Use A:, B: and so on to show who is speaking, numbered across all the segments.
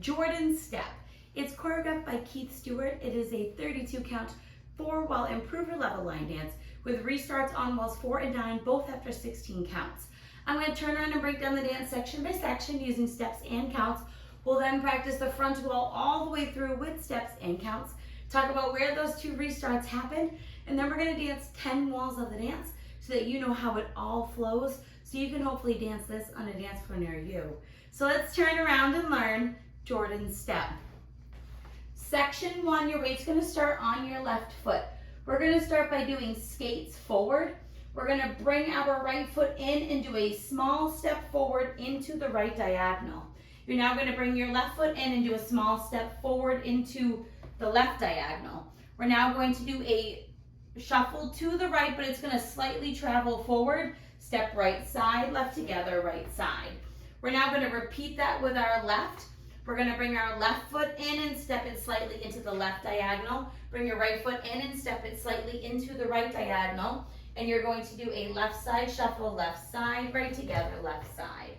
A: Jordin step. It's choreographed by Keith Stewart. It is a 32 count 4 while improver level line dance with restarts on walls 4 and 9, both after 16 counts. I'm going to turn around and break down the dance section by section using steps and counts. We'll then practice the front wall all the way through with steps and counts, talk about where those 2 restarts happen, and then we're going to dance 10 walls of the dance so that you know how it all flows, so you can hopefully dance this on a dance floor near you. So let's turn around and learn Jordin step. Section 1, your weight's going to start on your left foot. We're going to start by doing skates forward. We're going to bring our right foot in and do a small step forward into the right diagonal. You're now going to bring your left foot in and do a small step forward into the left diagonal. We're now going to do a shuffle to the right, but it's going to slightly travel forward. Step right side, left together, right side. We're now going to repeat that with our left. We're going to bring our left foot in and step it slightly into the left diagonal. Bring your right foot in and step it slightly into the right diagonal. And you're going to do a left side shuffle, left side, right together, left side.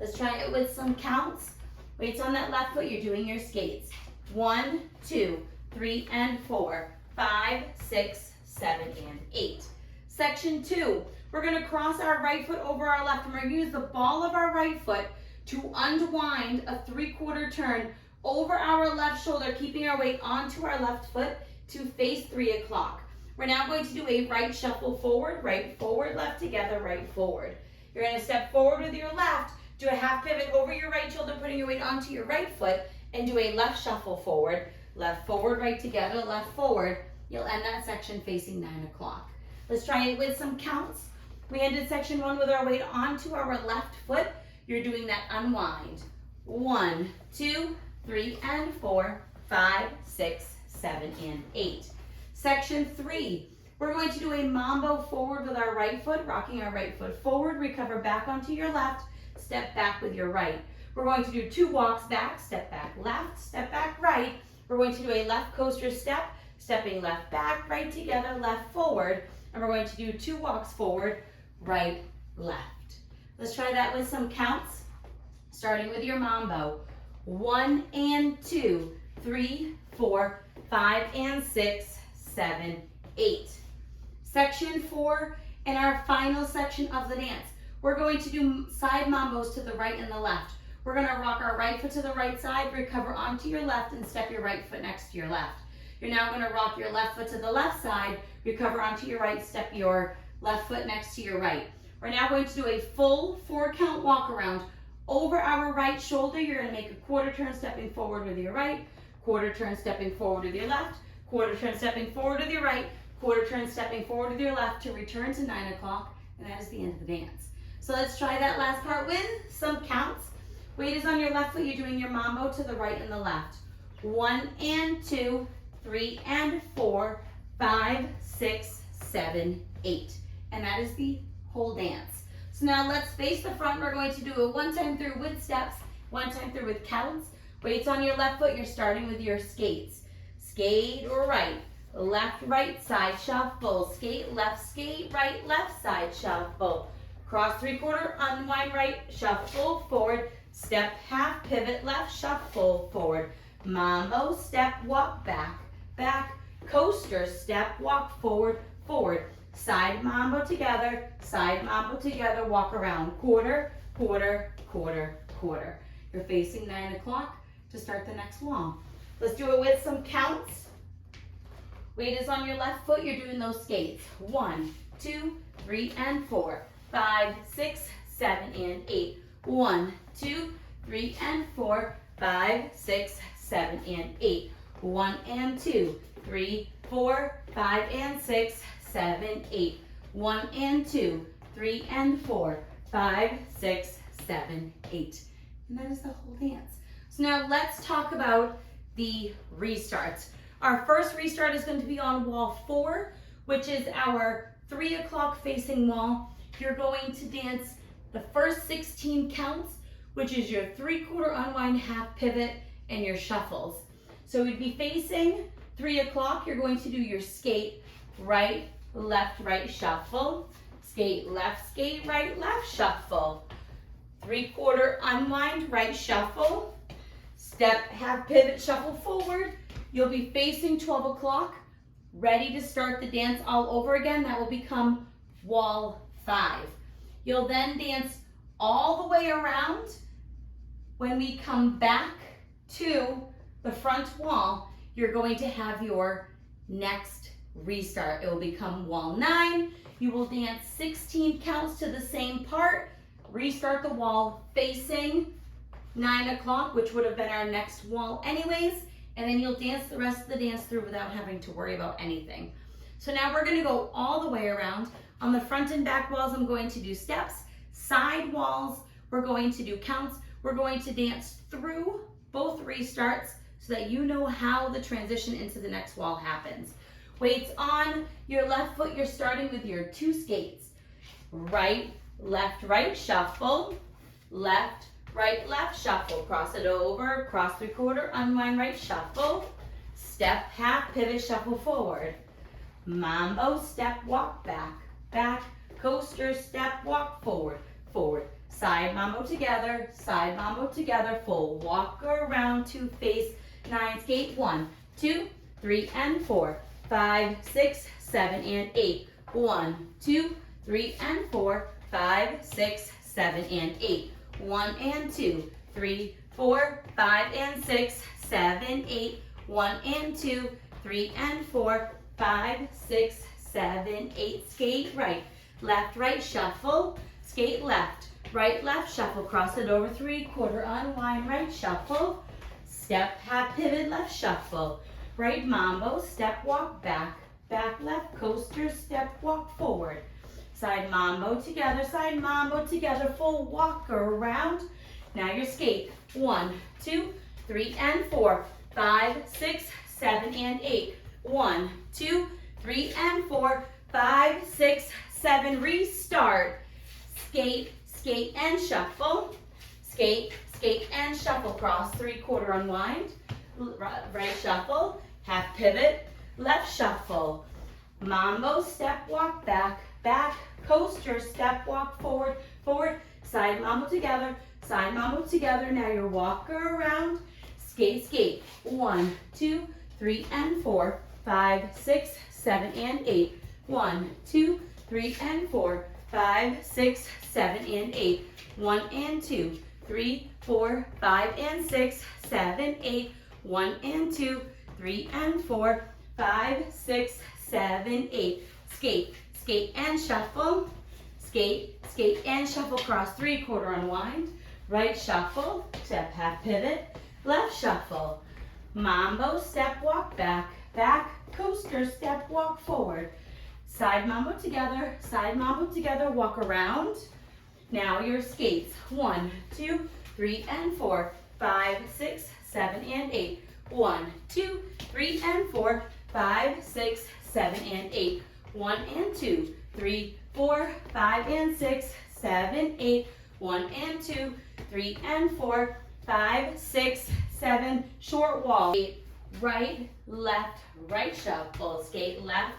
A: Let's try it with some counts. Weights on that left foot, you're doing your skates. 1, 2, 3, and 4, 5, 6, 7, and 8. Section 2, we're going to cross our right foot over our left, and we're going to use the ball of our right foot to unwind a 3/4 turn over our left shoulder, keeping our weight onto our left foot to face 3 o'clock. We're now going to do a right shuffle forward, left together, right forward. You're going to step forward with your left, do a half pivot over your right shoulder, putting your weight onto your right foot, and do a left shuffle forward, right together, left forward. You'll end that section facing 9 o'clock. Let's try it with some counts. We ended section 1 with our weight onto our left foot. You're doing that unwind. 1, 2, 3, and 4, 5, 6, 7, and 8. Section 3, we're going to do a mambo forward with our right foot, rocking our right foot forward, recover back onto your left, step back with your right. We're going to do 2 walks back, step back left, step back right. We're going to do a left coaster step, stepping left back, right together, left forward, and we're going to do 2 walks forward, right, left. Let's try that with some counts, starting with your mambo. 1 and 2, 3, 4, 5 and 6, 7, 8. Section 4, and our final section of the dance. We're going to do side mambos to the right and the left. We're going to rock our right foot to the right side, recover onto your left, and step your right foot next to your left. You're now going to rock your left foot to the left side, recover onto your right, step your left foot next to your right. We're now going to do a full 4-count walk around over our right shoulder. You're going to make a quarter turn stepping forward with your right, quarter turn stepping forward with your left, quarter turn stepping forward with your right, quarter turn stepping forward with your left to return to 9 o'clock, and that is the end of the dance. So let's try that last part with some counts. Weight is on your left foot. You're doing your mambo to the right and the left. 1 and 2, 3 and 4, 5, 6, 7, 8. And that is the whole dance. So now let's face the front. We're going to do a 1 time through with steps, 1 time through with counts. Weights on your left foot. You're starting with your skates. Skate right, left, right, side shuffle. Skate, right, left, side shuffle. Cross 3/4, unwind right, shuffle forward. Step half pivot left, shuffle forward. Mambo, step, walk back, back. Coaster, step, walk forward, forward. Side mambo together, walk around. Quarter, quarter, quarter, quarter. You're facing 9 o'clock to start the next wall. Let's do it with some counts. Weight is on your left foot. You're doing those skates. 1, 2, 3, and 4, 5, 6, 7, and 8. 1, 2, 3, and 4, 5, 6, 7, and 8. 1 and 2, 3, 4, 5 and 6, 7, 8. 1 and 2, 3 and 4, 5, 6, 7, 8. And that is the whole dance. So now let's talk about the restarts. Our first restart is going to be on wall 4, which is our 3 o'clock facing wall. You're going to dance the first 16 counts, which is your 3/4 unwind, half pivot, and your shuffles. So we'd be facing 3 o'clock. You're going to do your skate right, right, shuffle. Skate right, left, shuffle. 3/4 unwind, right shuffle. Step, half pivot, shuffle forward. You'll be facing 12 o'clock, ready to start the dance all over again. That will become wall 5. You'll then dance all the way around. When we come back to the front wall, you're going to have your next restart. It will become wall 9. You will dance 16 counts to the same part, restart the wall facing 9 o'clock, which would have been our next wall anyways, and then you'll dance the rest of the dance through without having to worry about anything. So now we're going to go all the way around. On the front and back walls, I'm going to do steps. Side walls, we're going to do counts. We're going to dance through both restarts so that you know how the transition into the next wall happens. Weights on your left foot, you're starting with your 2 skates. Right, shuffle. Left, shuffle. Cross it over, cross 3/4, unwind right, shuffle. Step, half pivot, shuffle forward. Mambo, step, walk back, back. Coaster, step, walk forward, forward. Side mambo together, full walk around to face 9, skate 1, 2, 3, and 4, 5, 6, 7, and 8. 1, 2, 3, and 4, 5, 6, 7, and 8. 1 and 2, 3, 4, 5, and 6, 7, 8. 1 and 2, 3, and 4, 5, 6, 7, 8, skate right, left, right, shuffle, skate left, right, left, shuffle, cross it over 3/4, unwind, right, shuffle, step, half pivot, left, shuffle, right, mambo, step, walk, back, back, left, coaster, step, walk, forward, side mambo together, full walk around. Now your skate, 1, 2, 3, and 4, 5, 6, 7, and 8, 1, 2, 3, and 4, 5, 6, 7, restart, skate, skate, and shuffle, skate, skate, and shuffle, cross 3/4, unwind, right shuffle, half pivot, left shuffle, mambo, step, walk, back, back, coaster, step, walk, forward, forward, side mambo together, now your walk around, skate, skate, 1, 2, 3, and 4, 5, 6, 7, and 8, 1, 2, 3, and 4, 5, 6, 7, and 8, 1 and 2, 3, 4, 5, and 6, 7, 8, 1 and 2, 3, and 4, 5, 6, 7, 8, skate, skate, and shuffle, skate, skate, and shuffle, cross 3/4, unwind, right shuffle, step, half pivot, left shuffle, mambo, step, walk, back, back, coaster, step, walk, forward, side mambo together, walk around. Now your skates, 1, 2, 3, and 4, 5, 6, 7, and 8, 1, 2, 3, and 4, 5, 6, 7, and 8, 1 and 2, 3, 4, 5, and 6, 7, 8, 1 and 2, 3, and 4, 5, 6, 7, short wall, skate, right, right shuffle, skate left,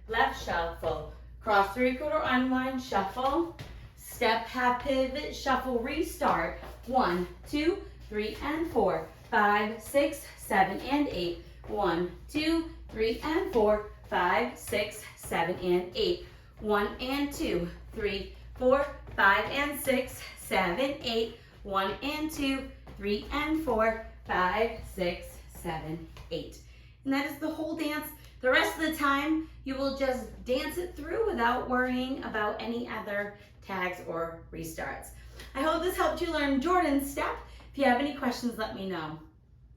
A: left shuffle, cross 3/4, unwind, shuffle, step, half pivot, shuffle, restart, 1, 2, 3, and 4, 5, 6, 7, and 8, 1, 2, 3, and 4, 5, 6, 7, and 8, 1 and 2, 3, 4, 5, and 6, 7, 8, 1 and 2, 3, and 4, 5, 6, 7, 8. And that is the whole dance. The rest of the time, you will just dance it through without worrying about any other tags or restarts. I hope this helped you learn Jordin's step. If you have any questions, let me know.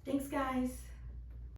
A: Thanks, guys.